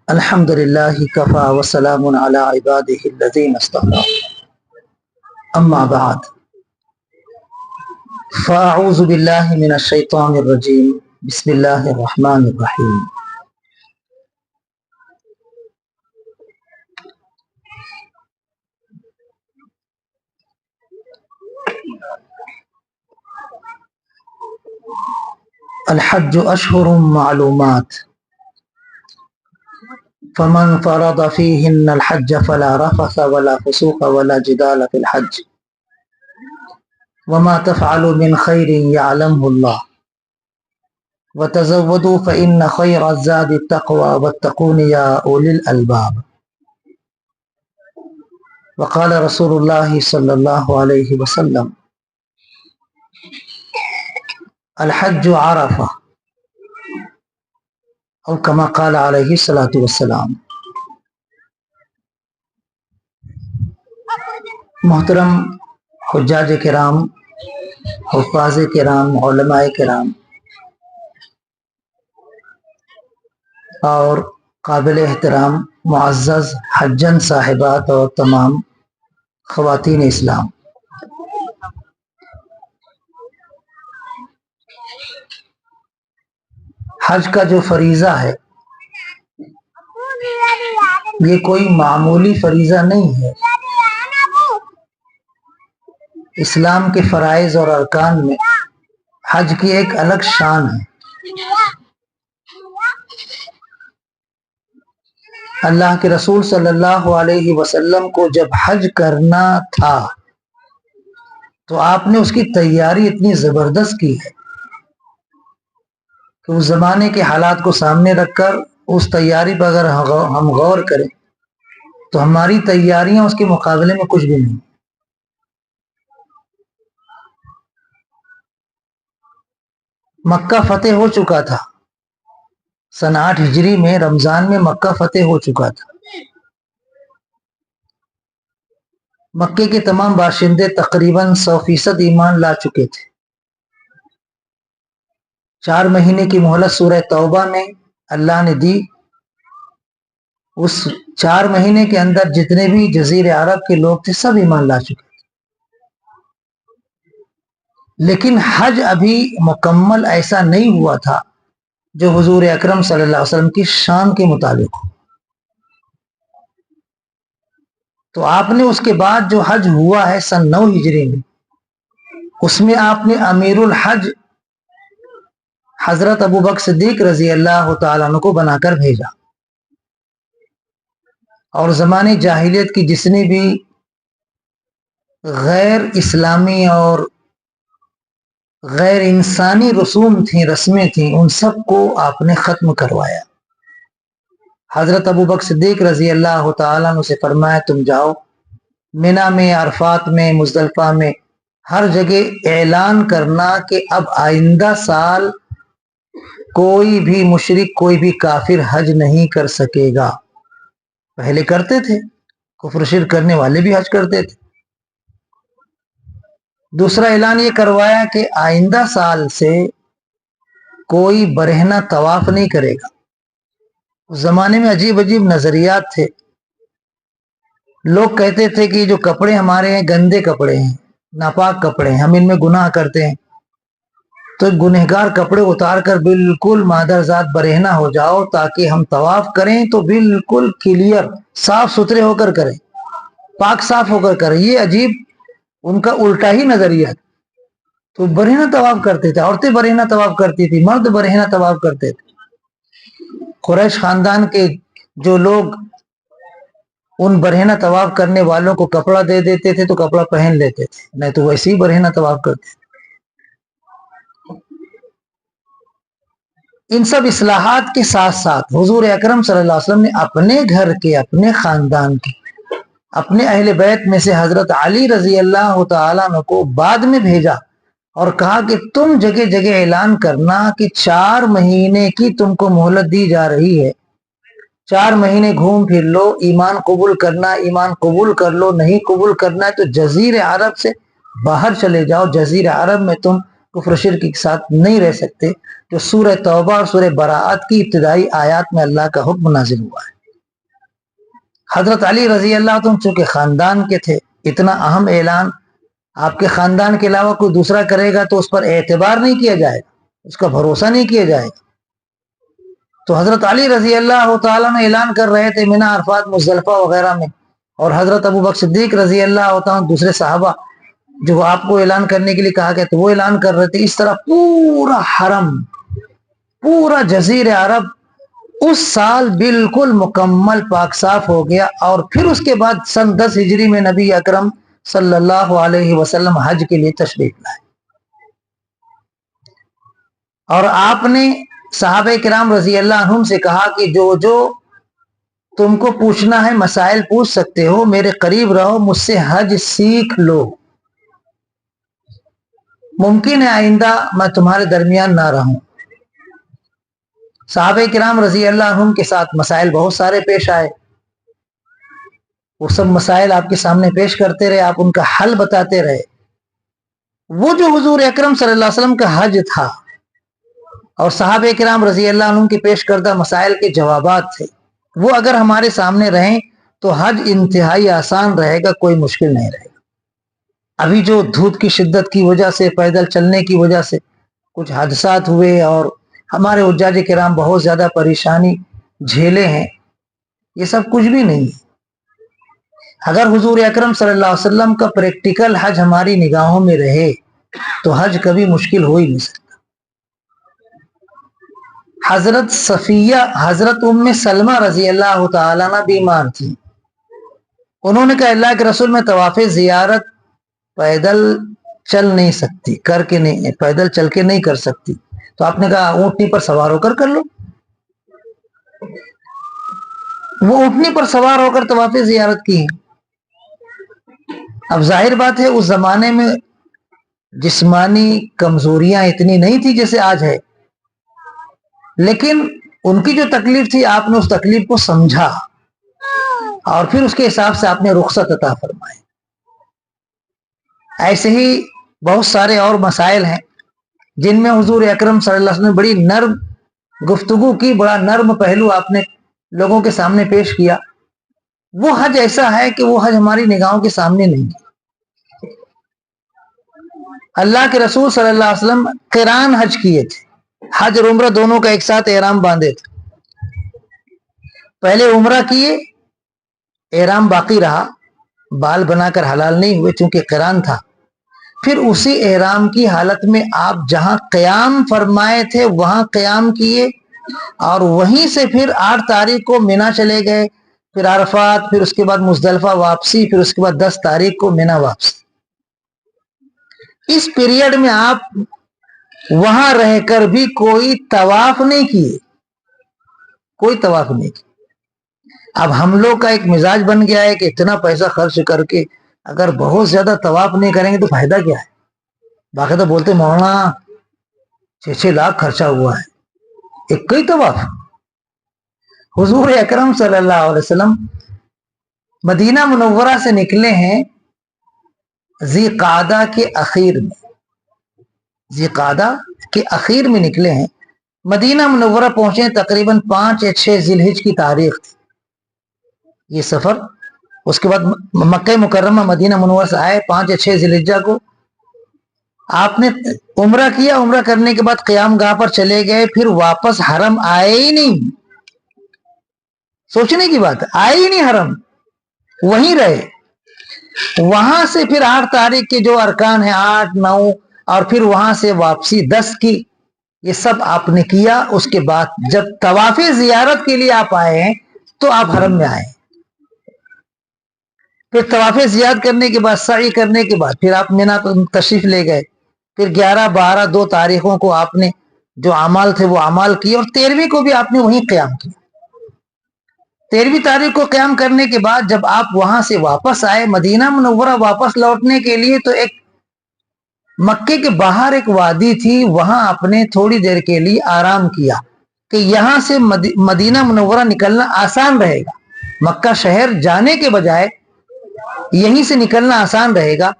الحمد لله كفى وسلام على عباده الذين اصطفى أما بعد فأعوذ بالله من الشيطان الرجيم بسم الله الرحمن الرحيم الحج أشهر معلومات فمن فرض فيهن الحج فلا رفث ولا فسوق ولا جدال في الحج وما تفعلوا من خير يعلمه الله وتزودوا فإن خير الزاد التقوى واتقون يا أولي الألباب وقال رسول الله صلى الله عليه وسلم الحج عرفة او کما قال علیہ الصلوۃ والسلام۔ محترم حجاج کرام، حفاظ کرام، علماء کرام اور قابل احترام معزز حجن صاحبات اور تمام خواتین اسلام، حج کا جو فریضہ ہے یہ کوئی معمولی فریضہ نہیں ہے۔ اسلام کے فرائض اور ارکان میں حج کی ایک الگ شان ہے۔ اللہ کے رسول صلی اللہ علیہ وسلم کو جب حج کرنا تھا تو آپ نے اس کی تیاری اتنی زبردست کی ہے کہ اس زمانے کے حالات کو سامنے رکھ کر اس تیاری پر اگر ہم غور کریں تو ہماری تیاریاں اس کے مقابلے میں کچھ بھی نہیں۔ مکہ فتح ہو چکا تھا، سن 8 ہجری میں رمضان میں مکہ فتح ہو چکا تھا۔ مکے کے تمام باشندے تقریباً 100% ایمان لا چکے تھے۔ 4 مہینے کی مہلت سورہ توبہ میں اللہ نے دی۔ اس 4 مہینے کے اندر جتنے بھی جزیرے عرب کے لوگ تھے سب ایمان لا چکے تھے، لیکن حج ابھی مکمل ایسا نہیں ہوا تھا جو حضور اکرم صلی اللہ علیہ وسلم کی شان کے مطابق ہو۔ تو آپ نے اس کے بعد جو حج ہوا ہے سن 9 ہجری میں، اس میں آپ نے امیر الحج حضرت ابوبکر صدیق رضی اللہ تعالیٰ عنہ کو بنا کر بھیجا، اور زمانے جاہلیت کی جتنی بھی غیر اسلامی اور غیر انسانی رسوم تھیں، رسمیں تھیں، ان سب کو آپ نے ختم کروایا۔ حضرت ابوبکر صدیق رضی اللہ تعالیٰ عنہ سے فرمایا تم جاؤ منی میں، عرفات میں، مزدلفہ میں، ہر جگہ اعلان کرنا کہ اب آئندہ سال کوئی بھی مشرک، کوئی بھی کافر حج نہیں کر سکے گا۔ پہلے کرتے تھے، کفر شرک کرنے والے بھی حج کرتے تھے۔ دوسرا اعلان یہ کروایا کہ آئندہ سال سے کوئی برہنہ طواف نہیں کرے گا۔ اس زمانے میں عجیب عجیب نظریات تھے۔ لوگ کہتے تھے کہ جو کپڑے ہمارے ہیں گندے کپڑے ہیں، ناپاک کپڑے ہیں، ہم ان میں گناہ کرتے ہیں، تو گنہگار کپڑے اتار کر بالکل مادرزاد برہنہ ہو جاؤ تاکہ ہم طواف کریں تو بالکل کلیئر، صاف ستھرے ہو کر کریں، پاک صاف ہو کر کریں۔ یہ عجیب ان کا الٹا ہی نظریہ۔ تو برہنہ طواف کرتے تھے، عورتیں برہنہ طواف کرتی تھی، مرد برہنہ طواف کرتے تھے۔ قریش خاندان کے جو لوگ ان برہنہ طواف کرنے والوں کو کپڑا دے دیتے تھے تو کپڑا پہن لیتے تھے، نہیں تو ویسے ہی برہنہ طواف کرتے تھے۔ ان سب اصلاحات کے ساتھ ساتھ حضور اکرم صلی اللہ علیہ وسلم نے اپنے گھر کے، اپنے خاندان کے، اپنے اہل بیت میں سے حضرت علی رضی اللہ تعالیٰ عنہ کو بعد میں بھیجا اور کہا کہ تم جگہ جگہ اعلان کرنا کہ 4 مہینے کی تم کو مہلت دی جا رہی ہے، 4 مہینے گھوم پھر لو، ایمان قبول کرنا، ایمان قبول کر لو، نہیں قبول کرنا ہے تو جزیرے عرب سے باہر چلے جاؤ، جزیرہ عرب میں تم کفر شرک کے ساتھ نہیں رہ سکتے۔ جو سورہ توبہ اور سورہ براءت کی ابتدائی آیات میں اللہ کا حکم نازل ہوا ہے۔ حضرت علی رضی اللہ عنہ چونکہ خاندان کے تھے، اتنا اہم اعلان آپ کے خاندان کے علاوہ کوئی دوسرا کرے گا تو اس پر اعتبار نہیں کیا جائے گا، اس کا بھروسہ نہیں کیا جائے گا۔ تو حضرت علی رضی اللہ تعالیٰ نے اعلان کر رہے تھے مینا، عرفات، مزدلفہ وغیرہ میں، اور حضرت ابو بکر صدیق رضی اللہ تعالیٰ دوسرے صحابہ جو آپ کو اعلان کرنے کے لیے کہا گیا تو وہ اعلان کر رہے تھے۔ اس طرح پورا حرم، پورا جزیر عرب اس سال بالکل مکمل پاک صاف ہو گیا، اور پھر اس کے بعد سن 10 ہجری میں نبی اکرم صلی اللہ علیہ وسلم حج کے لیے تشریف لائے، اور آپ نے صحابہ کرام رضی اللہ عنہم سے کہا کہ جو تم کو پوچھنا ہے مسائل پوچھ سکتے ہو، میرے قریب رہو، مجھ سے حج سیکھ لو، ممکن ہے آئندہ میں تمہارے درمیان نہ رہوں۔ صحابہ کرام رضی اللہ عنہم کے ساتھ مسائل بہت سارے پیش آئے، وہ سب مسائل آپ کے سامنے پیش کرتے رہے، آپ ان کا حل بتاتے رہے۔ وہ جو حضور اکرم صلی اللہ علیہ وسلم کا حج تھا اور صحابہ کرام رضی اللہ عنہم کے پیش کردہ مسائل کے جوابات تھے، وہ اگر ہمارے سامنے رہیں تو حج انتہائی آسان رہے گا، کوئی مشکل نہیں رہے گا۔ ابھی جو دھوپ کی شدت کی وجہ سے، پیدل چلنے کی وجہ سے کچھ حادثات ہوئے اور ہمارے حجاج کرام بہت زیادہ پریشانی جھیلے ہیں، یہ سب کچھ بھی نہیں ہے۔ اگر حضور اکرم صلی اللہ علیہ وسلم کا پریکٹیکل حج ہماری نگاہوں میں رہے تو حج کبھی مشکل ہو ہی نہیں سکتا۔ حضرت صفیہ، حضرت ام سلمہ رضی اللہ تعالیٰ عنہ بیمار تھی، انہوں نے کہا اللہ کے رسول میں طواف زیارت پیدل چل نہیں سکتی، پیدل چل کے نہیں کر سکتی، تو آپ نے کہا اونٹنی پر سوار ہو کر لو۔ وہ اونٹنی پر سوار ہو کر طواف زیارت کی۔ اب ظاہر بات ہے اس زمانے میں جسمانی کمزوریاں اتنی نہیں تھی جیسے آج ہے، لیکن ان کی جو تکلیف تھی آپ نے اس تکلیف کو سمجھا اور پھر اس کے حساب سے آپ نے رخصت عطا فرمائے۔ ایسے ہی بہت سارے اور مسائل ہیں جن میں حضور اکرم صلی اللہ علیہ وسلم نے بڑی نرم گفتگو کی، بڑا نرم پہلو آپ نے لوگوں کے سامنے پیش کیا۔ وہ حج ایسا ہے کہ وہ حج ہماری نگاہوں کے سامنے نہیں ہے۔ اللہ کے رسول صلی اللہ علیہ وسلم قران حج کیے تھے، حج اور عمرہ دونوں کا ایک ساتھ احرام باندھے تھے۔ پہلے عمرہ کیے، احرام باقی رہا، بال بنا کر حلال نہیں ہوئے چونکہ قران تھا۔ پھر اسی احرام کی حالت میں آپ جہاں قیام فرمائے تھے وہاں قیام کیے، اور وہیں سے پھر 8 تاریخ کو مینا چلے گئے، پھر عرفات، پھر اس کے بعد مزدلفہ واپسی، پھر اس کے بعد 10 تاریخ کو مینا واپسی۔ اس پیریڈ میں آپ وہاں رہ کر بھی کوئی طواف نہیں کیے، کوئی طواف نہیں کیے۔ اب ہم لوگ کا ایک مزاج بن گیا ہے کہ اتنا پیسہ خرچ کر کے اگر بہت زیادہ طواف نہیں کریں گے تو فائدہ کیا ہے۔ باقاعدہ بولتے مولانا 6 لاکھ خرچہ ہوا ہے ایک کئی طواف۔ حضور اکرم صلی اللہ علیہ وسلم مدینہ منورہ سے نکلے ہیں ذی قعدہ کے اخیر میں، ذی قعدہ کے اخیر میں نکلے ہیں، مدینہ منورہ پہنچے تقریباً 5 یا 6 ذی الحج کی تاریخ تھی یہ سفر۔ اس کے بعد مکہ مکرمہ مدینہ منورہ سے آئے 5 یا 6 ذی الحجہ کو۔ آپ نے عمرہ کیا، عمرہ کرنے کے بعد قیام گاہ پر چلے گئے، پھر واپس حرم آئے ہی نہیں۔ سوچنے کی بات ہے، آئے ہی نہیں حرم، وہیں رہے۔ وہاں سے پھر 8 تاریخ کے جو ارکان ہیں 8، 9، اور پھر وہاں سے واپسی 10 کی، یہ سب آپ نے کیا۔ اس کے بعد جب طواف زیارت کے لیے آپ آئے ہیں تو آپ حرم میں آئے، پھر طواف زیارت کرنے کے بعد، سعی کرنے کے بعد پھر آپ مینا تشریف لے گئے۔ پھر 11، 12، 2 تاریخوں کو آپ نے جو اعمال تھے وہ اعمال کیے، اور 13ویں کو بھی آپ نے وہیں قیام کیا۔ 13ویں تاریخ کو قیام کرنے کے بعد جب آپ وہاں سے واپس آئے مدینہ منورہ واپس لوٹنے کے لیے، تو ایک مکے کے باہر ایک وادی تھی، وہاں آپ نے تھوڑی دیر کے لیے آرام کیا کہ یہاں سے مدینہ منورہ نکلنا آسان رہے گا، مکہ شہر جانے کے بجائے یہیں سے نکلنا آسان رہے گا۔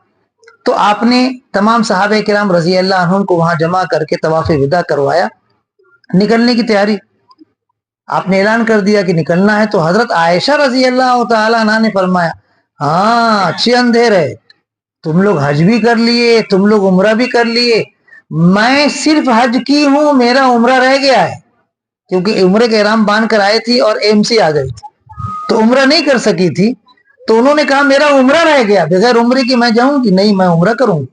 تو آپ نے تمام صحابہ کرام رضی اللہ عنہم کو وہاں جمع کر کے طواف وداع کروایا، نکلنے کی تیاری۔ आपने ऐलान कर दिया कि निकलना है, तो हजरत आयशा रजी अल्लाह तआला अन्हा ने फरमाया, हाँ अच्छे अंधेर है, तुम लोग हज भी कर लिए, तुम लोग उम्रा भी कर लिए, मैं सिर्फ हज की हूं, मेरा उम्रा रह गया है, क्योंकि उम्रे के इहराम बांध कर आई थी और एमसी आ गई थी, तो उम्रा नहीं कर सकी थी। तो उन्होंने कहा मेरा उम्रा रह गया, बगैर उम्रे की मैं जाऊंगी नहीं, मैं उम्रा करूंगी।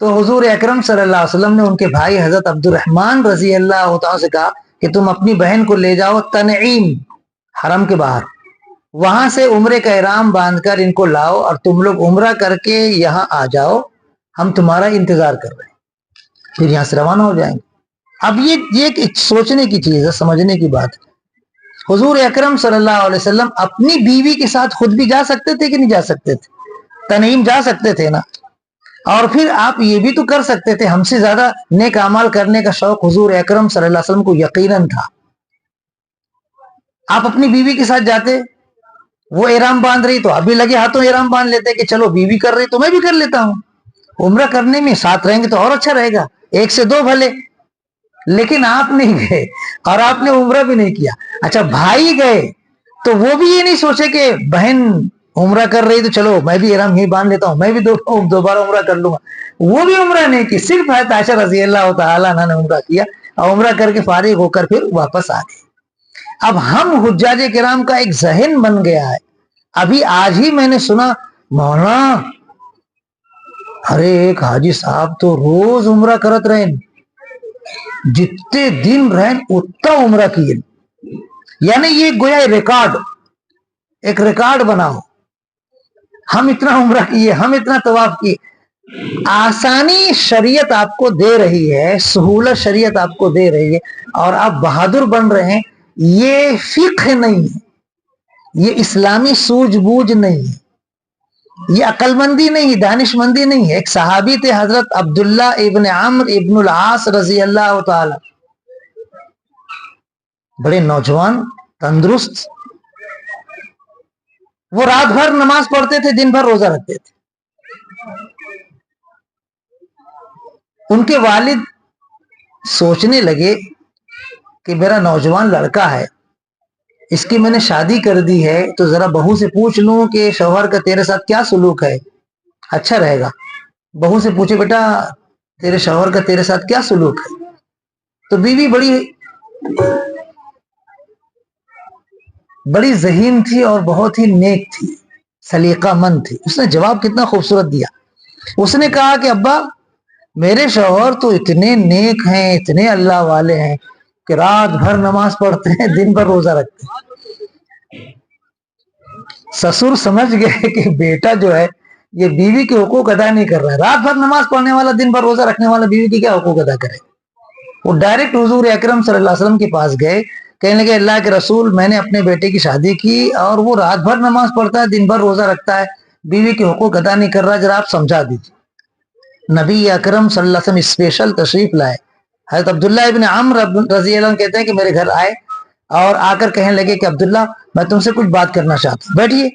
तो हुजूर अकरम सल्लल्लाहु अलैहि वसल्लम ने उनके भाई हजरत अब्दुर्रहमान रजी अल्लाह तआला से कहा कि तुम अपनी बहन को ले जाओ तनईम, हरम के बाहर, वहां से उम्रे का इहराम बांधकर इनको लाओ और तुम लोग उम्रा करके यहाँ आ जाओ, हम तुम्हारा इंतजार कर रहे हैं, फिर यहाँ से रवाना हो जाएंगे। अब ये एक सोचने की चीज है, समझने की बात है। हुजूर अकरम सल्लल्लाहु अलैहि वसल्लम अपनी बीवी के साथ खुद भी जा सकते थे कि नहीं जा सकते थे? तनईम जा सकते थे ना। और फिर आप ये भी तो कर सकते थे, हमसे ज्यादा नेक अमाल करने का शौक हुजूर अकरम सल्लल्लाहु अलैहि वसल्लम को यकीनन था। आप अपनी बीवी के साथ जाते, वो इहराम बांध रही तो आप भी लगे हाथों इहराम बांध लेते कि चलो बीवी कर रही तो मैं भी कर लेता हूं। उम्रा करने में साथ रहेंगे तो और अच्छा रहेगा, एक से दो भले। लेकिन आप नहीं गए और आपने उम्रा भी नहीं किया। अच्छा भाई गए तो वो भी ये नहीं सोचे कि बहन उम्रा कर रही तो चलो मैं भी इहराम यही बांध लेता हूं, मैं भी दोबारा उम्रा कर लूंगा। वो भी उम्रा नहीं की, सिर्फ हज़रत आयशा रजी अल्लाह तआला अन्हा ने उम्रा किया और उम्रा करके फारिग होकर फिर वापस आ गए। अब हम हुज्जाज किराम का एक जहन बन गया है। अभी आज ही मैंने सुना, मौलाना अरे एक हाजी साहब तो रोज उम्रा करत रहे, जितने दिन रहे उतना उम्रा किए, यानी ये गोया रिकॉर्ड, एक रिकॉर्ड बनाओ, हम इतना उम्रा किए, हम इतना तवाफ किए। आसानी शरीयत आपको दे रही है, सहूलत शरीयत आपको दे रही है और आप बहादुर बन रहे हैं। ये फिक्र नहीं है, ये इस्लामी सूझबूझ नहीं है, ये अकलमंदी नहीं, दानिशमंदी नहीं है। एक सहाबी थे हजरत अब्दुल्ला इब्न अम्र इब्नुल आस रजी अल्लाह तआला, बड़े नौजवान, तंदुरुस्त, वो रात भर नमाज पढ़ते थे, दिन भर रोजा रखते थे। उनके वालिद सोचने लगे कि मेरा नौजवान लड़का है, इसकी मैंने शादी कर दी है, तो जरा बहू से पूछ लूं कि शौहर का तेरे साथ क्या सलूक है, अच्छा रहेगा। बहू से पूछे बेटा तेरे शौहर का तेरे साथ क्या सलूक है? तो बीवी बड़ी ज़हीन थी और बहुत ही नेक थी, सलीकामंद थी। उसने जवाब कितना खूबसूरत दिया। उसने कहा कि अब्बा मेरे शौहर तो इतने नेक हैं, इतने अल्लाह वाले हैं कि रात भर नमाज पढ़ते हैं, दिन भर रोजा रखते हैं। ससुर समझ गए कि बेटा जो है ये बीवी के हुकूक अदा नहीं कर रहा है। रात भर नमाज पढ़ने वाला, दिन भर रोजा रखने वाला बीवी की क्या हुकूक अदा करे? वो डायरेक्ट हुजूर अकरम सल्लल्लाहु अलैहि वसल्लम के पास गए, कहने लगे अल्लाह के रसूल मैंने अपने बेटे की शादी की और वो रात भर नमाज पढ़ता है, दिन भर रोजा रखता है, बीवी के हुकूक अदा नहीं कर रहा, जरा आप समझा दीजिए। नबी अकरम सल्लल्लाहु अलैहि वसल्लम स्पेशल तशरीफ लाए। हज़रत अब्दुल्ला इब्न अम्र रज़ी अल्लाह कहते हैं कि मेरे घर आए और आकर कहने लगे कि अब्दुल्ला मैं तुमसे कुछ बात करना चाहता हूँ, बैठिए।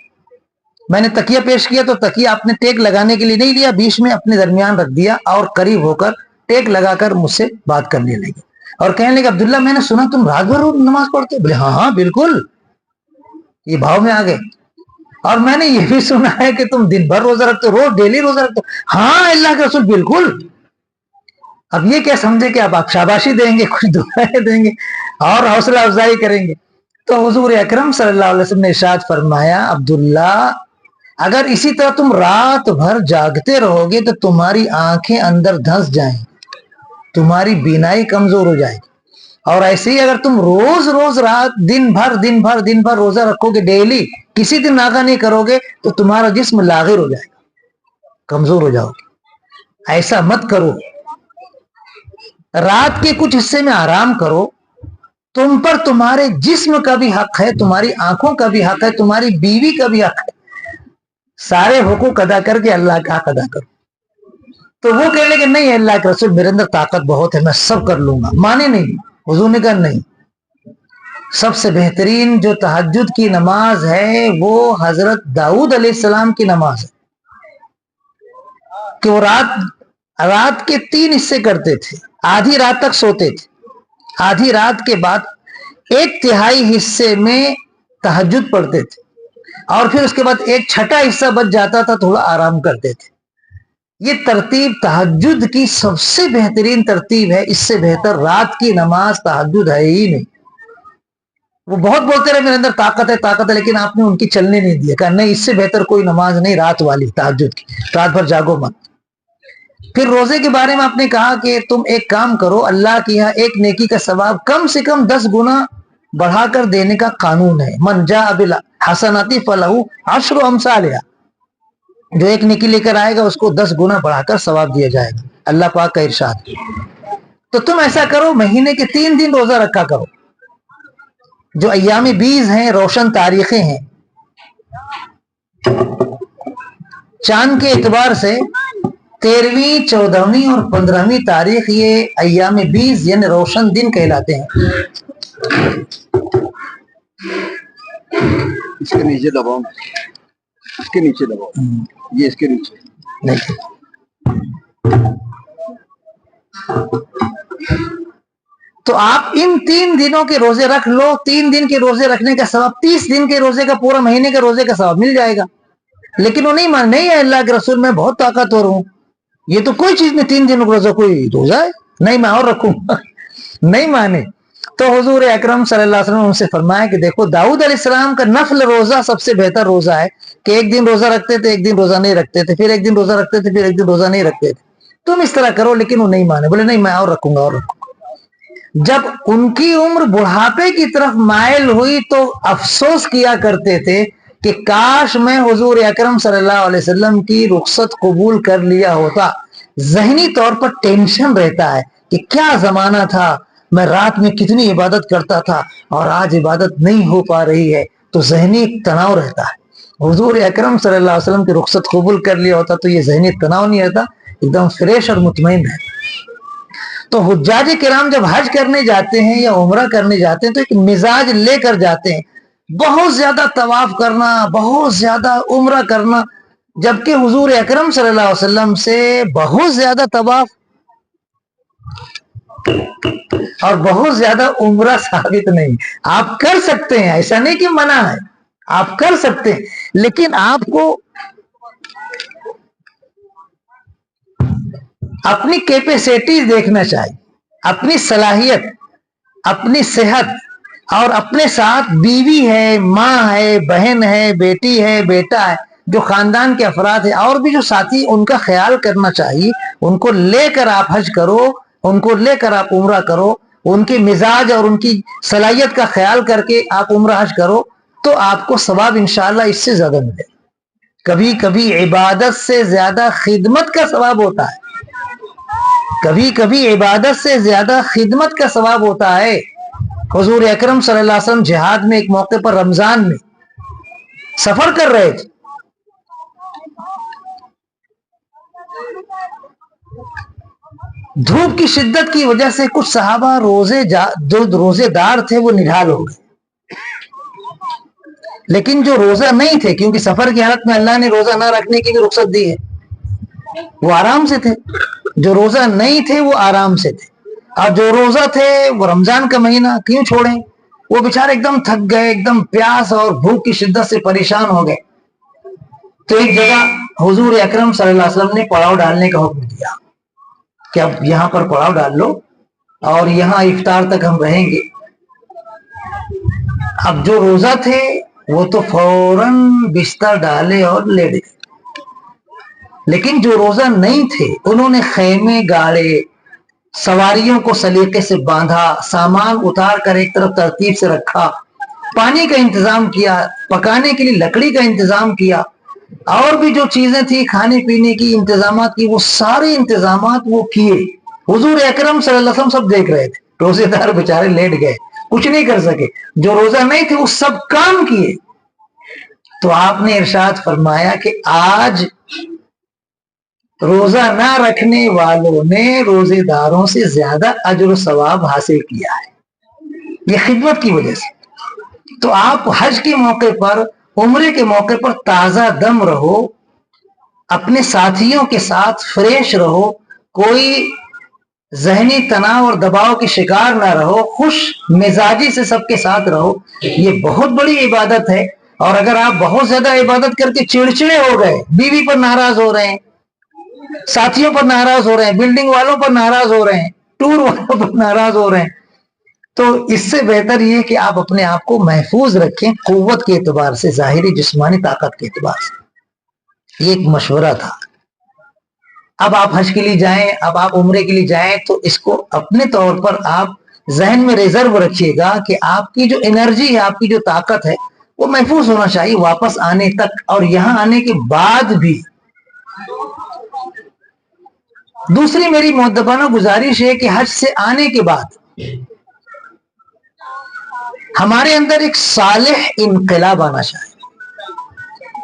मैंने तकिया पेश किया तो तकिया आपने टेक लगाने के लिए नहीं लिया, बीच में अपने दरमियान रख दिया और करीब होकर टेक लगाकर मुझसे बात करने लगे और कहने लगे अब्दुल्ला मैंने सुना तुम रात भर नमाज पढ़ते हो। बोले हाँ हाँ बिल्कुल, ये भाव में आ गए। और मैंने ये भी सुना है कि तुम दिन भर रोजा रखते हो, रोज डेली रोजा रखते हो। हाँ अल्लाह के रसूल बिल्कुल। अब ये क्या समझे कि अब आप शाबाशी देंगे, कुछ दुआएं देंगे और हौसला अफजाई करेंगे। तो हुजूर अकरम सल्लल्लाहु अलैहि वसल्लम ने इरशाद फरमाया अब्दुल्ला अगर इसी तरह तुम रात भर जागते रहोगे तो तुम्हारी आंखें अंदर धंस जाएंगी, तुम्हारी बीनाई कमजोर हो जाएगी। और ऐसे ही अगर तुम रोज रोज रात दिन भर रोजा रखोगे, डेली किसी दिन नागा नहीं करोगे तो तुम्हारा जिस्म लागिर हो जाएगा, कमजोर हो जाओगे। ऐसा मत करो, रात के कुछ हिस्से में आराम करो। तुम पर तुम्हारे जिस्म का भी हक है, तुम्हारी आंखों का भी हक है, तुम्हारी बीवी का भी हक है। सारे हुकूक अदा करके अल्लाह का हक अदा करो। तो वो कहने लगे नहीं अल्लाह के रसूल मेरे अंदर ताकत बहुत है, मैं सब कर लूंगा। माने नहीं, हुजूर ने कहा नहीं, सबसे बेहतरीन जो तहज्जुद की नमाज है वो हजरत दाऊद अलैहिस्सलाम की नमाज है कि वो रात के 3 हिस्से करते थे। आधी रात तक सोते थे, आधी रात के बाद एक तिहाई हिस्से में तहज्जुद पढ़ते थे और फिर उसके बाद एक छठा हिस्सा बच जाता था, थोड़ा आराम करते थे। ये तरतीब तहज्जुद की सबसे बेहतरीन तरतीब है। इससे बेहतर रात की नमाज तहज्जुद है ही नहीं। वो बहुत बोलते रहे मेरे अंदर ताकत है, लेकिन आपने उनकी चलने नहीं दिया। कहा नहीं, इससे बेहतर कोई नमाज नहीं रात वाली तहज्जुद की, रात भर जागो मत। फिर रोजे के बारे में आपने कहा कि तुम एक काम करो, अल्लाह के यहाँ एक नेकी का सवाब कम से कम 10 गुना बढ़ाकर देने का कानून है। मन जा बिल हसनाती फलहू अशरु अमसालिहा, जो एक नेकी लेकर आएगा उसको 10 गुना बढ़ाकर सवाब दिया जाएगा, अल्लाह पाक का इरशाद। तो तुम ऐसा करो, महीने के 3 दिन रोजा रखा करो, जो अय्याम बीज हैं, रोशन तारीखें हैं। चांद के एतबार से 13वीं, 14वीं और 15वीं तारीख ये अय्याम बीज यानी रोशन दिन कहलाते हैं। इसके नीचे दबाओ, इसके नीचे दबाओ, ये इसके नीचे नहीं। तो आप इन 3 दिनों के रोजे रख लो। 3 दिन के रोजे रखने का सवाब 30 दिन के रोजे का, पूरा महीने के रोजे का सवाब मिल जाएगा। लेकिन वो नहीं मान, नहीं है अल्लाह के रसूल मैं बहुत ताकतवर हूं, ये तो कोई चीज नहीं, 3 दिनों का रोजा कोई रोजा है नहीं, मैं और रखूंगा। नहीं माने तो हुजूर अकरम सल्लल्लाहु अलैहि वसल्लम ने उनसे फरमाया कि देखो, दाऊद अलैहिस्सलाम का नफल रोजा सबसे बेहतर रोजा है कि एक दिन रोजा रखते थे, एक दिन रोजा नहीं रखते थे, फिर एक दिन रोजा रखते थे, फिर एक दिन रोजा नहीं रखते थे। तुम इस तरह करो। लेकिन वो नहीं माने, बोले नहीं मैं और रखूंगा और रखूंगा। जब उनकी उम्र बुढ़ापे की तरफ माइल हुई तो अफसोस किया करते थे कि काश मैं हुजूर अकरम सल्लल्लाहु अलैहि वसल्लम की रुखसत कबूल कर लिया होता। ज़हनी तौर पर टेंशन रहता है कि क्या जमाना था, मैं रात में कितनी इबादत करता था और आज इबादत नहीं हो पा रही है, तो ज़हनी तनाव रहता है। हुजूर अकरम सल्लल्लाहु अलैहि वसल्लम की रुखसत कबूल कर लिया होता तो ये ज़हनी तनाव नहीं रहता, एकदम फ्रेश और मुतमईन रहता। तो हुज्जाज किराम जब हज करने जाते हैं या उम्रा करने जाते हैं तो एक मिजाज लेकर जाते हैं, बहुत ज्यादा तवाफ करना, बहुत ज्यादा उम्रा करना, जबकि हुजूर अकरम सल्लल्लाहु अलैहि वसल्लम से बहुत ज्यादा तवाफ और बहुत ज्यादा उम्रा साबित नहीं। आप कर सकते हैं, ऐसा नहीं कि मना है, आप कर सकते हैं, लेकिन आपको अपनी कैपेसिटीज देखना चाहिए, अपनी सलाहियत, अपनी सेहत, और अपने साथ बीवी है, माँ है, बहन है, बेटी है, बेटा है, जो खानदान के अफराद है और भी जो साथी, उनका ख्याल करना चाहिए। उनको लेकर आप हज करो, उनको लेकर आप उम्रा करो, उनके मिजाज और उनकी सलाहियत का ख्याल करके आप उम्रा हज करो तो आपको सवाब इंशाअल्लाह इससे ज्यादा मिलेगा। कभी कभी इबादत से ज्यादा खिदमत का सवाब होता है, कभी कभी इबादत से ज्यादा खिदमत का सवाब होता है। हुजूर अकरम सल्लल्लाहु अलैहि वसल्लम जिहाद में एक मौके पर रमजान में सफर कर रहे थे, धूप की शिद्दत की वजह से कुछ सहाबा जो रोजेदार थे वो निढाल हो गए, लेकिन जो रोजा नहीं थे, क्योंकि सफर की हालत में अल्लाह ने रोजा ना रखने की भी रुख्सत दी है, वो आराम से थे। जो रोजा नहीं थे वो आराम से थे, और जो रोजा थे वो रमजान का महीना क्यों छोड़े, वो बेचारे एकदम थक गए, एकदम प्यास और भूख की शिद्दत से परेशान हो गए। तो एक जगह हुजूर अकरम सल्लल्लाहु अलैहि वसल्लम ने पड़ाव डालने का हुक्म दिया कि अब यहाँ पर पड़ाव डाल लो और यहाँ इफ्तार तक हम रहेंगे। अब जो रोजा थे वो तो फौरन बिस्तर डाले और लेट गए, लेकिन जो रोजा नहीं थे उन्होंने खेमे गाड़े, सवारियों को सलीके से बांधा, सामान उतार कर एक तरफ तरतीब से रखा, पानी का इंतजाम किया, पकाने के लिए लकड़ी का इंतजाम किया, और भी जो चीजें थी खाने पीने की इंतजामात की, वो सारे इंतजामात वो किए। हुजूर अकरम सल्लल्लाहु अलैहि वसल्लम सब देख रहे थे, रोजेदार बेचारे लेट गए, कुछ नहीं कर सके। जो रोजा नहीं थे वो सब काम किए। तो आपने इरशाद फरमाया कि आज रोजा ना रखने वालों ने रोजेदारों से ज्यादा अजर सवाब हासिल किया है, ये खिदमत की वजह से। तो आप हज के मौके पर, उम्रे के मौके पर ताजा दम रहो, अपने साथियों के साथ फ्रेश रहो, कोई ذہنی تناؤ اور دباؤ کی شکار نہ رہو, خوش مزاجی سے سب کے ساتھ رہو. یہ بہت بڑی عبادت ہے. اور اگر آپ بہت زیادہ عبادت کر کے چڑچڑے ہو گئے, بیوی پر ناراض ہو رہے ہیں, ساتھیوں پر ناراض ہو رہے ہیں, بلڈنگ والوں پر ناراض ہو رہے ہیں, ٹور والوں پر ناراض ہو رہے ہیں, تو اس سے بہتر یہ کہ آپ اپنے آپ کو محفوظ رکھیں قوت کے اعتبار سے, ظاہری جسمانی طاقت کے اعتبار سے. یہ ایک مشورہ تھا. اب آپ حج کے لیے جائیں, اب آپ عمرے کے لیے جائیں, تو اس کو اپنے طور پر آپ ذہن میں ریزرو رکھیے گا کہ آپ کی جو انرجی ہے, آپ کی جو طاقت ہے, وہ محفوظ ہونا چاہیے واپس آنے تک اور یہاں آنے کے بعد بھی. دوسری میری مؤدبانہ گزارش ہے کہ حج سے آنے کے بعد ہمارے اندر ایک صالح انقلاب آنا چاہیے.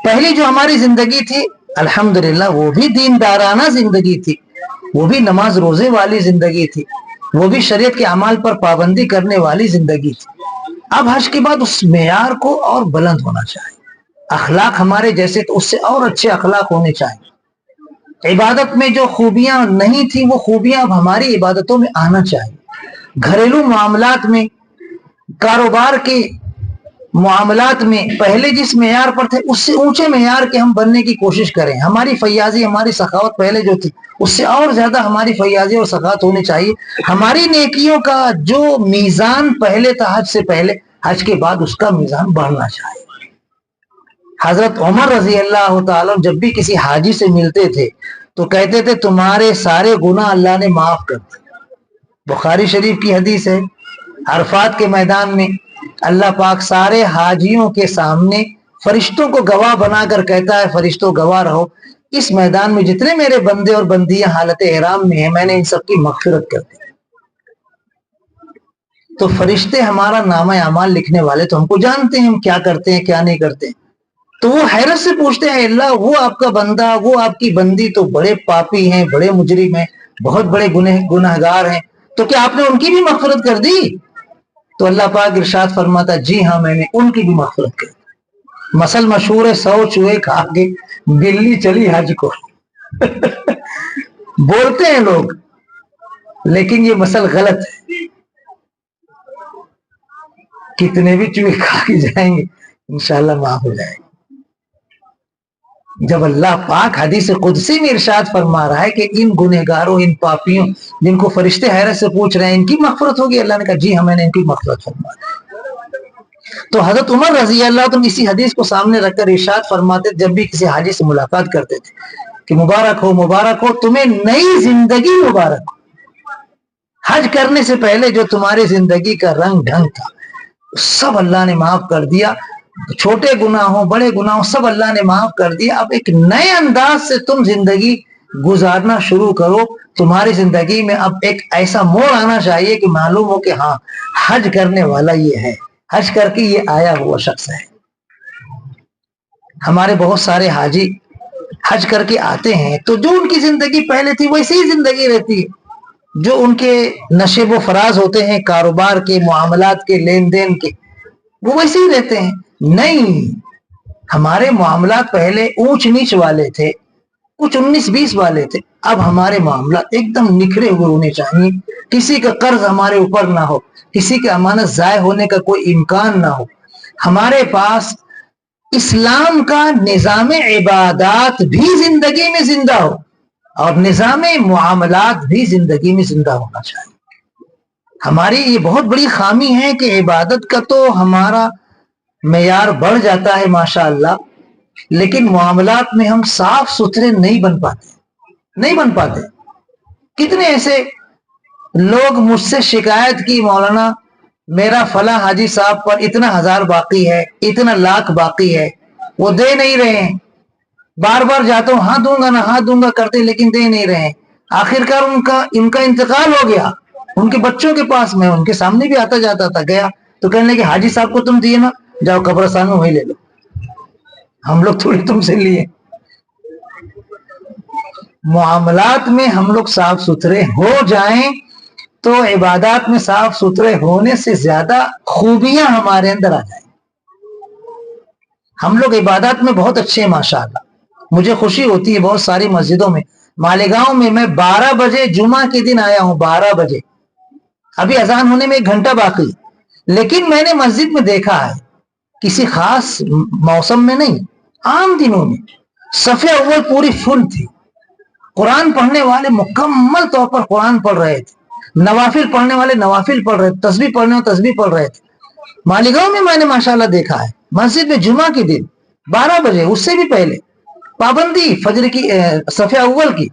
پہلی جو ہماری زندگی تھی الحمدللہ وہ بھی دیندارانہ زندگی تھی, وہ بھی نماز روزے والی زندگی تھی, وہ بھی شریعت کے اعمال پر پابندی کرنے والی زندگی تھی. اب حج کے بعد اس معیار کو اور بلند ہونا چاہیے. اخلاق ہمارے جیسے تو اس سے اور اچھے اخلاق ہونے چاہیے. عبادت میں جو خوبیاں نہیں تھی وہ خوبیاں اب ہماری عبادتوں میں آنا چاہیے. گھریلو معاملات میں, کاروبار کے معاملات میں پہلے جس معیار پر تھے اس سے اونچے معیار کے ہم بننے کی کوشش کریں. ہماری فیاضی, ہماری سخاوت پہلے جو تھی اس سے اور زیادہ ہماری فیاضی اور سخاوت ہونی چاہیے. ہماری نیکیوں کا جو میزان پہلے تھا حج سے پہلے, حج کے بعد اس کا میزان بڑھنا چاہیے. حضرت عمر رضی اللہ تعالیٰ جب بھی کسی حاجی سے ملتے تھے تو کہتے تھے تمہارے سارے گناہ اللہ نے معاف کر دیے. بخاری شریف کی حدیث ہے, عرفات کے میدان میں اللہ پاک سارے حاجیوں کے سامنے فرشتوں کو گواہ بنا کر کہتا ہے فرشتوں گواہ رہو, اس میدان میں جتنے میرے بندے اور بندیاں حالت احرام میں ہیں میں نے ان سب کی مغفرت کر دی. تو فرشتے ہمارا نامہ اعمال لکھنے والے تو ہم کو جانتے ہیں ہم کیا کرتے ہیں کیا نہیں کرتے ہیں. تو وہ حیرت سے پوچھتے ہیں اللہ وہ آپ کا بندہ, وہ آپ کی بندی تو بڑے پاپی ہیں, بڑے مجرم ہیں, بہت بڑے گنہگار ہیں, تو کیا آپ نے ان کی بھی مغفرت کر دی؟ تو اللہ پاک ارشاد فرماتا جی ہاں میں نے ان کی بھی مغفرت کر دی. مثل مشہور ہے 100 چوہے کھا کے بلی چلی حج کو. بولتے ہیں لوگ لیکن یہ مثل غلط ہے. کتنے بھی چوہے کھا کے جائیں گے انشاءاللہ معاف ہو جائے گا. جب اللہ پاک حدیث قدسی میں ارشاد فرما رہا ہے کہ ان گنہگاروں, ان پاپیوں جن کو فرشتے حیرت سے پوچھ رہے ہیں ان کی مغفرت ہوگی, اللہ نے کہا جی ہاں میں نے ان کی مغفرت فرما دی. تو حضرت عمر رضی اللہ عنہ اسی حدیث کو سامنے رکھ کر ارشاد فرماتے جب بھی کسی حاجی سے ملاقات کرتے تھے کہ مبارک ہو تمہیں نئی زندگی مبارک ہو. حج کرنے سے پہلے جو تمہاری زندگی کا رنگ ڈھنگ تھا سب اللہ نے معاف کر دیا, چھوٹے گناہوں بڑے گناہوں سب اللہ نے معاف کر دیا. اب ایک نئے انداز سے تم زندگی گزارنا شروع کرو. تمہاری زندگی میں اب ایک ایسا موڑ آنا چاہیے کہ معلوم ہو کہ ہاں حج کرنے والا یہ ہے, حج کر کے یہ آیا ہوا شخص ہے. ہمارے بہت سارے حاجی حج کر کے آتے ہیں تو جو ان کی زندگی پہلے تھی ویسی ہی زندگی رہتی ہے. جو ان کے نشیب و فراز ہوتے ہیں کاروبار کے, معاملات کے, لین دین کے, وہ ویسے ہی رہتے ہیں. نہیں, ہمارے معاملات پہلے اونچ نیچ والے تھے, کچھ 19-20 والے تھے. اب ہمارے معاملات ایک دم نکھرے ہوئے ہونے چاہیے. کسی کا قرض ہمارے اوپر نہ ہو, کسی کی امانت ضائع ہونے کا کوئی امکان نہ ہو. ہمارے پاس اسلام کا نظام عبادات بھی زندگی میں زندہ ہو اور نظام معاملات بھی زندگی میں زندہ ہونا چاہیے. ہماری یہ بہت بڑی خامی ہے کہ عبادت کا تو ہمارا معیار بڑھ جاتا ہے ماشاءاللہ, لیکن معاملات میں ہم صاف ستھرے نہیں بن پاتے. کتنے ایسے لوگ مجھ سے شکایت کی مولانا میرا فلاں حاجی صاحب پر اتنا 1000 باقی ہے, اتنا لاکھ باقی ہے, وہ دے نہیں رہے ہیں. بار بار جاتا ہوں ہاں دوں گا نہ ہاں دوں گا کرتے لیکن دے نہیں رہے ہیں. آخرکار ان کا انتقال ہو گیا ان کے بچوں کے پاس. میں ان کے سامنے بھی آتا جاتا تھا, گیا تو کہنے لگے حاجی صاحب کو تم دیے نا, جاؤ قبرستان میں وہی لے لو, ہم لوگ تھوڑی تم سے لیے. معاملات میں ہم لوگ صاف ستھرے ہو جائیں تو عبادات میں صاف ستھرے ہونے سے زیادہ خوبیاں ہمارے اندر آ جائیں. ہم لوگ عبادات میں بہت اچھے ہیں ماشاءاللہ. مجھے خوشی ہوتی ہے بہت ساری مسجدوں میں मालेगांव में मैं 12 बजे जुमा के दिन आया हूं, 12 बजे, अभी अजान होने में 1 घंटा बाकी, लेकिन मैंने मस्जिद में देखा है किसी खास मौसम में नहीं, आम दिनों में सफे अव्वल पूरी फुल थी, कुरान पढ़ने वाले मुकम्मल तौर पर कुरान पढ़ रहे थे, नवाफिल पढ़ने वाले नवाफिल पढ़ रहे थे, तस्बीह पढ़ने वाले तस्बीह पढ़ रहे थे। मालेगांव में मैंने माशाल्लाह देखा है मस्जिद में जुमा के दिन 12 बजे, उससे भी पहले पाबंदी फजर की, सफे अव्वल की।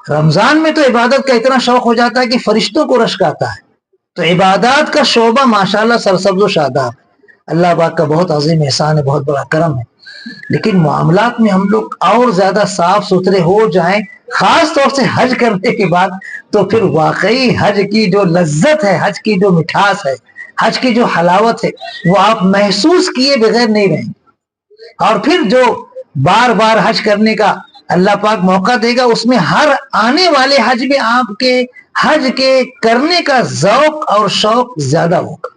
रमजान में तो इबादत का इतना शौक हो जाता है कि फरिश्तों को रश्क आता है, तो इबादत का शोबा माशाल्लाह सरसब्ज़ व शादाब, अल्लाह पाक का बहुत अजीम एहसान है, बहुत बड़ा करम है। लेकिन मामलात में हम लोग और ज्यादा साफ सुथरे हो जाएं, खास तौर से हज करने के बाद, तो फिर वाकई हज की जो लज्जत है, हज की जो मिठास है, हज की जो हलावत है, वो आप महसूस किए बगैर नहीं रहेंगे। और फिर जो बार बार हज करने का अल्लाह पाक मौका देगा, उसमें हर आने वाले हज में आपके हज के करने का ज़ौक और शौक ज्यादा होगा।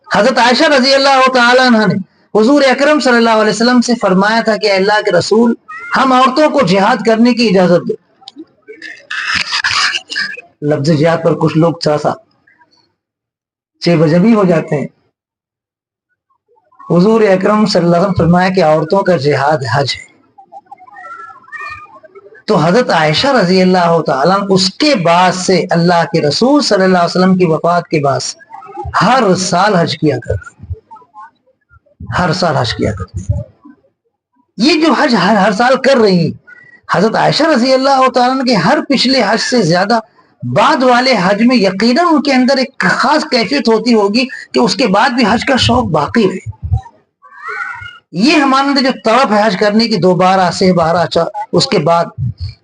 हजरत आयशा रजी अल्लाह तआला अन्हा ने हुजूर अकरम सल्लल्लाहु अलैहि वसल्लम से फरमाया था कि अल्लाह के रसूल, हम औरतों को जिहाद करने की इजाजत दो। लफ्ज जिहाद पर कुछ लोग सा चेबजबी हो जाते हैं। हुजूर अकरम सल्लल्लाहु अलैहि वसल्लम फरमाया कि औरतों का जिहाद हज है। तो हजरत आयशा रजी अल्लाह तआला उसके बाद से अल्लाह के रसूल सल्लल्लाहु अलैहि वसल्लम की वफात के बाद हर साल हज किया करते, हर साल हज किया करते। ये जो हज हर साल कर रही हजरत आयशा रजी अल्लाह तआला के हर पिछले हज से ज्यादा बाद वाले हज में यकीनन उनके अंदर एक खास कैफियत होती होगी कि उसके बाद भी हज का शौक बाकी रहे। ये हमारे अंदर जो तड़प है हज करने की, दोबारा से बारह, उसके बाद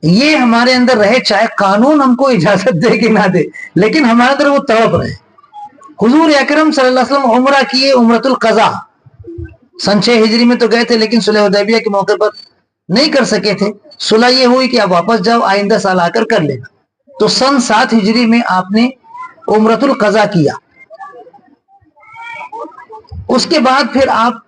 ये हमारे अंदर रहे, चाहे कानून हमको इजाजत दे कि ना दे, लेकिन हमारे अंदर वो तड़प रहे। हुजूर अकरम सल्लल्लाहु अलैहि वसल्लम उम्रा किए, उम्रतुल क़ज़ा, सन 6 हिजरी में तो गए थे, लेकिन सुलह हुदैबिया के मौके पर नहीं कर सके थे। सुलह ये हुई कि आप वापस जाओ, आइंदा साल आकर कर लेना। तो सन 7 हिजरी में आपने उम्रतुल क़ज़ा किया। उसके बाद फिर आप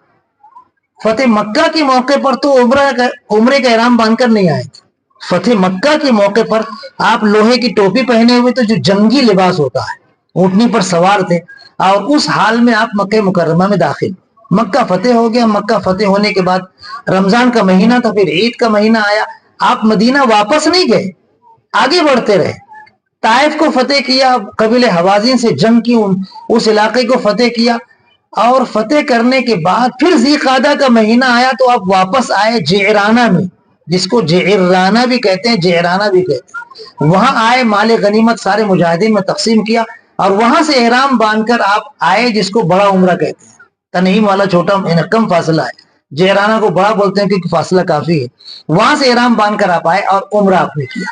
फतेह मक्का के मौके पर तो उम्रे का ihram बांधकर नहीं आए थे। फतेह मक्का के मौके पर आप लोहे की टोपी पहने हुए, तो जो जंगी लिबास होता है, ऊंटनी पर सवार थे, और उस हाल में आप मक्का मुकर्रमा में दाखिल। मक्का फतेह हो गया। मक्का फतेह होने के बाद रमजान का महीना था, फिर ईद का महीना आया। आप मदीना वापस नहीं गए, आगे बढ़ते रहे। ताइफ को फतेह किया, कबीले हवाज़िन से जंग की, उस इलाके को फतेह किया, और फतेह करने के बाद फिर ज़ीक़ादा का महीना आया, तो आप वापस आए जिराना में, जिसको जिराना भी कहते हैं, जिराना भी कहते हैं। वहां आए, माले गनीमत सारे मुजाहिदीन में तकसीम किया, और वहां से ihram बांधकर आप आए, जिसको बड़ा उम्रा कहते हैं। तनईम वाला छोटा कम फासला है, जिराना को बड़ा बोलते हैं क्योंकि फासला काफी है। वहां से ihram बांधकर आप आए और उम्रा आपने किया।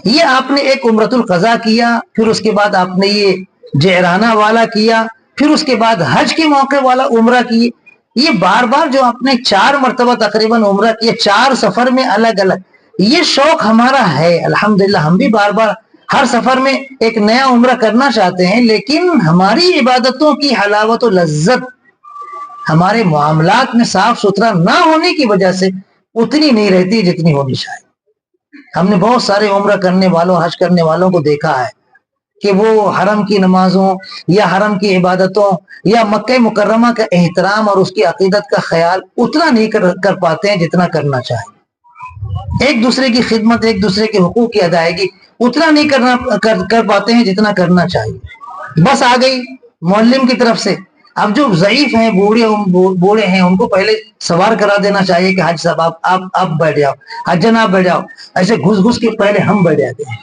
ये आपने एक उम्रतुल क़ज़ा किया, फिर उसके बाद आपने ये जिराना वाला किया, फिर उसके बाद हज के मौके वाला उम्रा किए। ये बार बार जो आपने 4 मरतबा तकरीबन उम्रा किया, 4 सफर में अलग अलग, ये शौक हमारा है अल्हम्दुलिल्लाह। हम भी बार बार हर सफर में एक नया उम्रा करना चाहते हैं, लेकिन हमारी इबादतों की हलावत और लज्जत हमारे मामलात में साफ सुथरा ना होने की वजह से उतनी नहीं रहती जितनी होनी चाहिए। हमने बहुत सारे उम्रा करने वालों, हज करने वालों को देखा है कि वो हरम की नमाजों या हरम की इबादतों या मक्का मुकर्रमा का एहतराम और उसकी अकीदत का ख्याल उतना नहीं कर पाते हैं जितना करना चाहिए। एक दूसरे की खिदमत, एक दूसरे के हुकूक की अदायगी उतना नहीं कर पाते हैं जितना करना चाहिए। बस आ गई मुअल्लिम की तरफ से। अब जो ज़ईफ हैं, बूढ़े हैं, उनको पहले सवार करा देना चाहिए कि हाज साहब आप बैठ जाओ, हज्जन आप बैठ जाओ। ऐसे घुस घुस के पहले हम बैठ जाते हैं।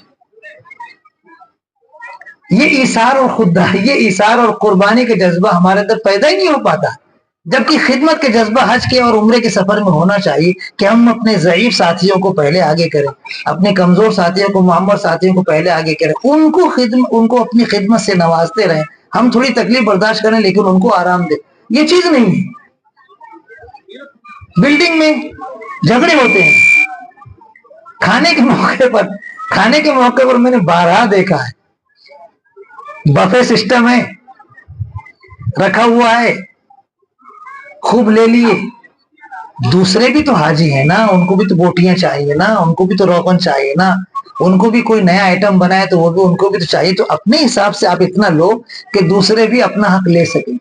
ये ईसार और खुददारी, ये ईसार और कुर्बानी का जज्बा हमारे अंदर पैदा ही नहीं हो पाता, जबकि खिदमत के जज्बा हज के और उम्रे के सफर में होना चाहिए कि हम अपने ज़ईफ साथियों को पहले आगे करें, अपने कमजोर साथियों को, मोहम्मद साथियों को पहले आगे करें, उनको अपनी खिदमत से नवाजते रहें। हम थोड़ी तकलीफ बर्दाश्त करें, लेकिन उनको आराम दें। ये चीज नहीं है। बिल्डिंग में झगड़े होते हैं खाने के मौके पर मैंने बारहा देखा है। बफे सिस्टम है, रखा हुआ है, खूब ले लिए, दूसरे भी तो हाजी है ना, उनको भी तो बोटियां चाहिए ना, उनको भी तो रोगन चाहिए ना, उनको भी कोई नया आइटम बनाए तो वो भी उनको भी तो चाहिए। तो अपने हिसाब से आप इतना लो कि दूसरे भी अपना हक ले सके।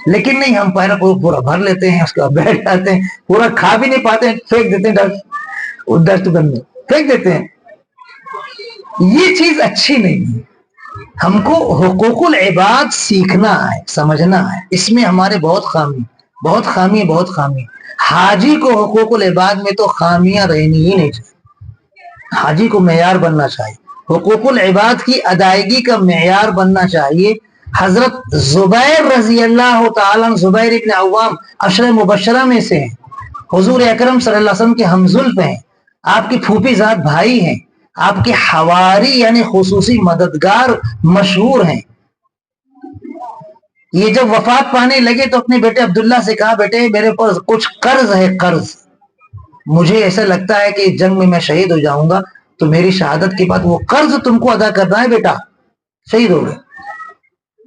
लेकिन नहीं, हम पहले पूरा भर लेते हैं, उसके बाद बैठ जाते हैं, पूरा खा भी नहीं पाते हैं, फेंक देते हैं डस्टबिन में फेंक देते हैं। ये चीज अच्छी नहीं है। हमको हुकूकुल इबाद सीखना है, समझना है, इसमें हमारे बहुत खामी। हाजी को हुकूकुल इबाद में तो खामियां रहनी ही नहीं चाहिए, हाजी को मेयार बनना चाहिए, हुकूकुल इबाद की अदायगी का मेयार बनना चाहिए। हजरत जुबैर रजी अल्लाह ताला, जुबैर इब्न अव्वाम अशर मुबशरा में से हैं, हुजूर अकरम सल्लल्लाहु अलैहि वसल्लम के हमजुल्फ हैं, आपकी फूफी जात भाई हैं, आपके हवारी यानी खुसूसी मददगार मशहूर हैं। ये जब वफात पाने लगे तो अपने बेटे अब्दुल्ला से कहा, बेटे मेरे पास कुछ कर्ज है, कर्ज, मुझे ऐसा लगता है कि जंग में मैं शहीद हो जाऊंगा, तो मेरी शहादत के बाद वो कर्ज तुमको अदा करना है बेटा, शहीद हो गए।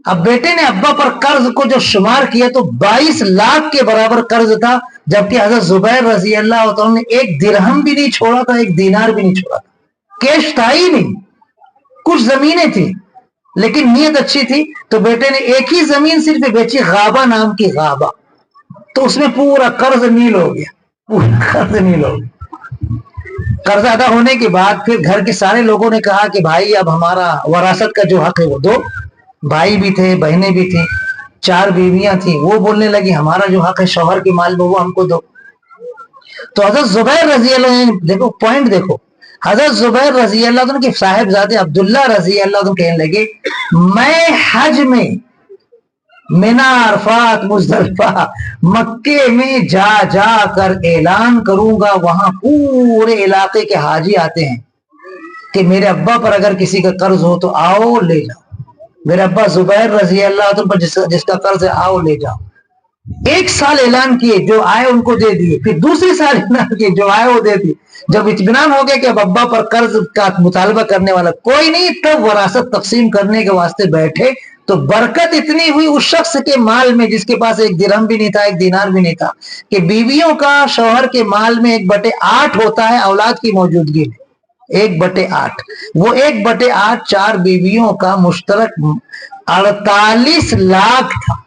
अब बेटे ने अब्बा पर कर्ज को जो शुमार किया तो 22 लाख के बराबर कर्ज था, जबकि हजरत जुबैर रजी अल्लाह तआला ने एक दिरहम भी नहीं छोड़ा था, एक दीनार भी नहीं छोड़ा था, कैश था ही नहीं। कुछ जमीनें थी लेकिन नीयत अच्छी थी, तो बेटे ने एक ही जमीन सिर्फ बेची, गाबा नाम की, गाबा, तो उसमें पूरा कर्ज नील हो गया, पूरा कर्ज नील हो गया। कर्ज अदा होने के बाद फिर घर के सारे लोगों ने कहा कि भाई अब हमारा वरासत का जो हक है वो दो। भाई भी थे, बहनें भी थी, 4 बीवियां थी, वो बोलने लगी हमारा जो हक है शौहर के माल में वो हमको दो। तो हजरत जुबैर रजी अल्लाह, देखो पॉइंट देखो, हजरत जुबैर रजी अल्लाह के साहिबजादे अब्दुल्ला रजी अल्लाह कहने लगे, मैं हज में मिना, अरफात, मुजदलिफा, मक्के में जा जा कर ऐलान करूंगा, वहां पूरे इलाके के हाजी आते हैं कि मेरे अब्बा पर अगर किसी का कर्ज हो तो आओ ले जाओ, मेरे अब्बा जुबैर रजी अल्लाह पर जिसका कर्ज है आओ ले जाओ। एक साल ऐलान किए, जो आए उनको दे दिए, फिर दूसरे साल ऐलान किए, जो आए वो दे दिए। जब इत्मीनान हो गया कि अब अब्बा पर कर्ज का मुतालबा करने वाला कोई नहीं, तब वरासत तकसीम करने के वास्ते बैठे, तो बरकत इतनी हुई उस शख्स के माल में जिसके पास एक दिरहम भी नहीं था, एक दीनार भी नहीं था, कि बीवियों का शौहर के माल में 1/8 होता है औलाद की मौजूदगी में, 1/8, वो 1/8 4 बीवियों का मुश्तरक 48 लाख था,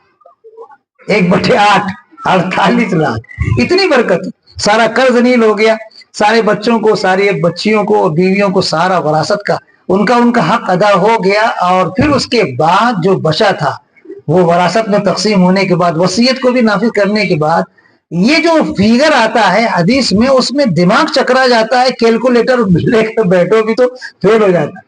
1/8 48 लाख, इतनी बरकत। सारा कर्ज नील हो गया, सारे बच्चों को, सारी बच्चियों को, बीवियों को सारा वरासत का उनका हक अदा हो गया। और फिर उसके बाद जो बचा था वो वरासत में तकसीम होने के बाद, वसीयत को भी नाफिज करने के बाद, ये जो फिगर आता है हदीस में, उसमें दिमाग चकरा जाता है, कैलकुलेटर लेकर बैठो भी तो फेल हो जाता है,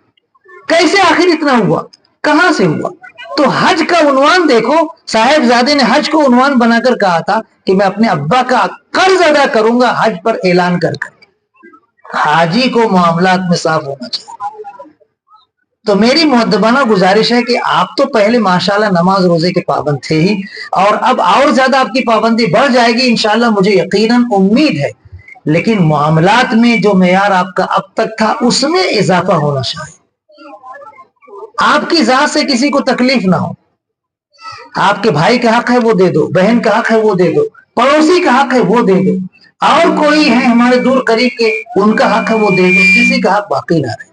कैसे आखिर इतना हुआ, कहां से हुआ। तो हज का उन्वान देखो, साहिबजादे ने हज को उन्वान बनाकर कहा था कि मैं अपने अब्बा का कर्ज अदा करूंगा हज पर ऐलान कर। हाजी को मामलात में साफ होना चाहिए। तो मेरी मुअद्दबाना गुजारिश है कि आप तो पहले माशाल्लाह नमाज रोजे के पाबंद थे ही, और अब और ज्यादा आपकी पाबंदी बढ़ जाएगी इंशाल्लाह, मुझे यकीनन उम्मीद है, लेकिन मामलात में जो मेयार आपका अब तक था उसमें इजाफा होना चाहिए। आपकी जात से किसी को तकलीफ ना हो, आपके भाई का हक है वो दे दो, बहन का हक है वो दे दो, पड़ोसी का हक है वो दे दो, और कोई है हमारे दूर करीब के उनका हक है वो दे दो, किसी का हक बाकी ना रहे।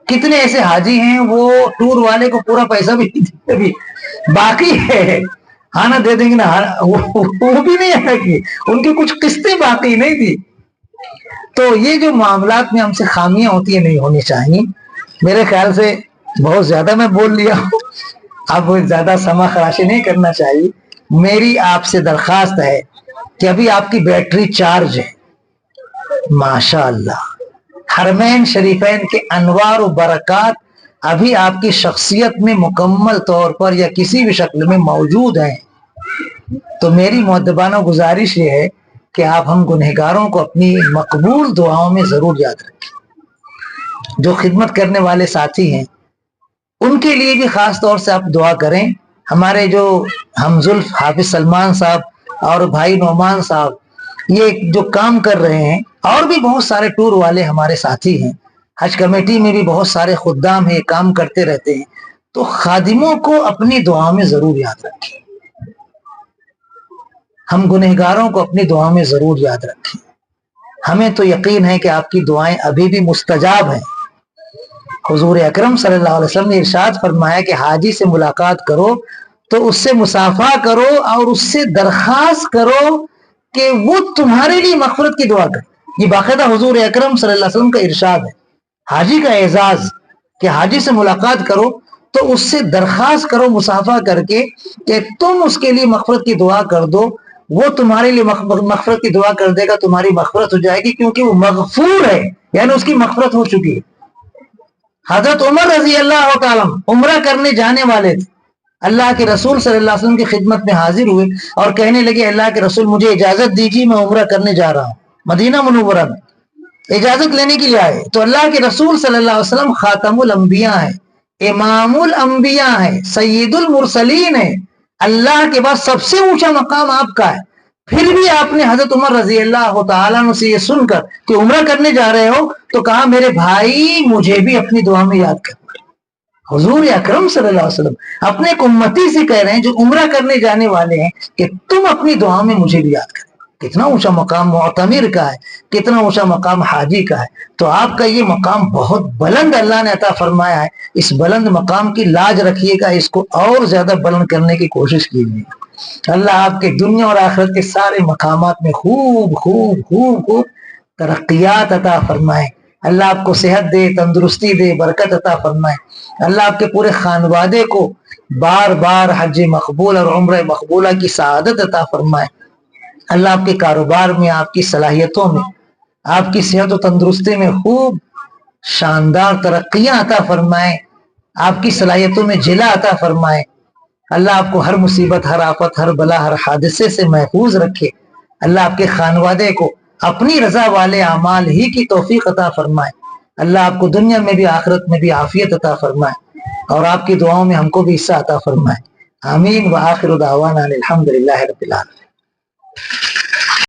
कितने ऐसे हाजी हैं वो टूर वाले को पूरा पैसा भी देते, भी बाकी है, आना दे देंगे ना, वो भी नहीं है कि उनकी कुछ किस्तें बाकी नहीं थी। तो ये जो मामलात में हमसे खामियां होती है नहीं होनी चाहिए। मेरे ख्याल से बहुत ज्यादा मैं बोल लिया हूँ, अब ज्यादा समा खराशी नहीं करना चाहिए। मेरी आपसे दरखास्त है कि अभी आपकी बैटरी चार्ज है, माशाअल्लाह, हरमैन शरीफैन के अनवार और बरकत अभी आपकी शख्सियत में मुकम्मल तौर पर या किसी भी शक्ल में मौजूद हैं। तो मेरी मुअद्दबाना गुजारिश ये है कि आप हम गुनहगारों को अपनी मकबूल दुआओं में जरूर याद रखें। जो खिदमत करने वाले साथी हैं उनके लिए भी खास तौर से आप दुआ करें। हमारे जो हमजुल्फ हाफिज सलमान साहब और भाई नौमान साहब ये जो काम कर रहे हैं, और भी बहुत सारे टूर वाले हमारे साथी हैं, हज कमेटी में भी बहुत सारे खुद्दाम हैं, काम करते रहते हैं। तो खादिमों को अपनी दुआओं में जरूर याद रखें। ہم گنہگاروں کو اپنی دعاؤں میں ضرور یاد رکھیں. ہمیں تو یقین ہے کہ آپ کی دعائیں ابھی بھی مستجاب ہیں. حضور اکرم صلی اللہ علیہ وسلم نے ارشاد فرمایا کہ حاجی سے ملاقات کرو تو اس سے مصافحہ کرو اور اس سے درخواست کرو کہ وہ تمہارے لیے مغفرت کی دعا کرے. یہ باقاعدہ حضور اکرم صلی اللہ علیہ وسلم کا ارشاد ہے. حاجی کا اعزاز کہ حاجی سے ملاقات کرو تو اس سے درخواست کرو مصافحہ کر کے کہ تم اس کے لیے مغفرت کی دعا کر دو, وہ تمہارے لیے مغفرت کی دعا کر دے گا, تمہاری مغفرت ہو جائے گی کیونکہ وہ مغفور ہے, یعنی اس کی مغفرت ہو چکی ہے. حضرت عمر رضی اللہ تعالیٰ عمرہ کرنے جانے والے تھے. اللہ کے رسول صلی اللہ علیہ وسلم کی خدمت میں حاضر ہوئے اور کہنے لگے اللہ کے رسول مجھے اجازت دیجیے, میں عمرہ کرنے جا رہا ہوں. مدینہ منورہ میں اجازت لینے کے لیے آئے تو اللہ کے رسول صلی اللہ علیہ وسلم خاتم الانبیاء ہیں, امام الانبیاء ہیں, سید المرسلین ہیں, اللہ کے بعد سب سے اونچا مقام آپ کا ہے. پھر بھی آپ نے حضرت عمر رضی اللہ تعالیٰ عنہ سے یہ سن کر کہ عمرہ کرنے جا رہے ہو تو کہا میرے بھائی مجھے بھی اپنی دعا میں یاد کرنا. حضور اکرم صلی اللہ علیہ وسلم اپنے ایک امتی سے کہہ رہے ہیں جو عمرہ کرنے جانے والے ہیں کہ تم اپنی دعا میں مجھے بھی یاد کرو. کتنا اونچا مقام معتمر کا ہے, کتنا اونچا مقام حاجی کا ہے. تو آپ کا یہ مقام بہت بلند اللہ نے عطا فرمایا ہے. اس بلند مقام کی لاج رکھیے گا, اس کو اور زیادہ بلند کرنے کی کوشش کیجیے. اللہ آپ کے دنیا اور آخرت کے سارے مقامات میں خوب خوب خوب خوب ترقیات عطا فرمائے. اللہ آپ کو صحت دے, تندرستی دے, برکت عطا فرمائے. اللہ آپ کے پورے خانوادے کو بار بار حج مقبول اور عمرہ مقبولہ کی سعادت عطا فرمائے. اللہ آپ کے کاروبار میں, آپ کی صلاحیتوں میں, آپ کی صحت و تندرستی میں خوب شاندار ترقیاں عطا فرمائے. آپ کی صلاحیتوں میں جلا عطا فرمائے. اللہ آپ کو ہر مصیبت, ہر آفت, ہر بلا, ہر حادثے سے محفوظ رکھے. اللہ آپ کے خانوادے کو اپنی رضا والے اعمال ہی کی توفیق عطا فرمائے. اللہ آپ کو دنیا میں بھی آخرت میں بھی عافیت عطا فرمائے اور آپ کی دعاؤں میں ہم کو بھی حصہ عطا فرمائے. آمین. وآخر دعوانا الحمدللہ رب العالمین.